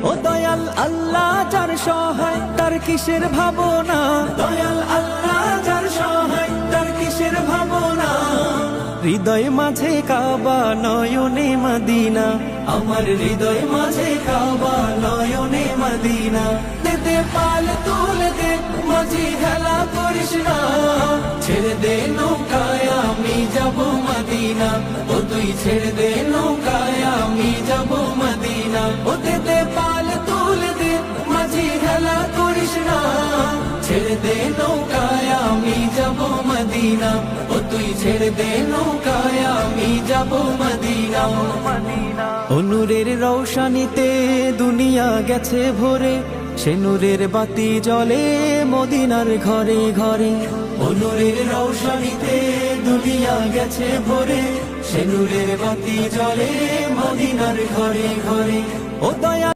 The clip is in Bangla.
ও দয়াল আল্লাহ যার সহায় তার কিসের ভাবনা, দয়াল আল্লাহ যার সহায় তার কিসের ভাবনা। হৃদয় মাঝে কাবা নয়নে মদিনা, আমার হৃদয় মাঝে কাবা নয়নে মদিনা। দে পাল তুলে দে মাঝি খেলা করিস না, ছেড়ে দে নৌকায় আমি যাব মদিনা। ও তুই ছেড়ে দে নৌকায় আমি যাব মদিনা। ও দে পাল তুলে দে মাঝি খেলা করিস না, ছেড়ে দে নৌকায় আমি যাব মদিনা। ও তুই ছেড়ে দে নৌকায় আমি যাব মদিনা। ও নূরের রৌশনীতে দুনিয়া গেছে ভরে, সে নূরের বাতি জ্বলে মদিনার ঘরে ঘরে। ও নূরের রৌশনীতে দুনিয়া গেছে ভরে, সে নূরের বাতি জ্বলে মদিনার ঘরে ঘরে। ও দয়া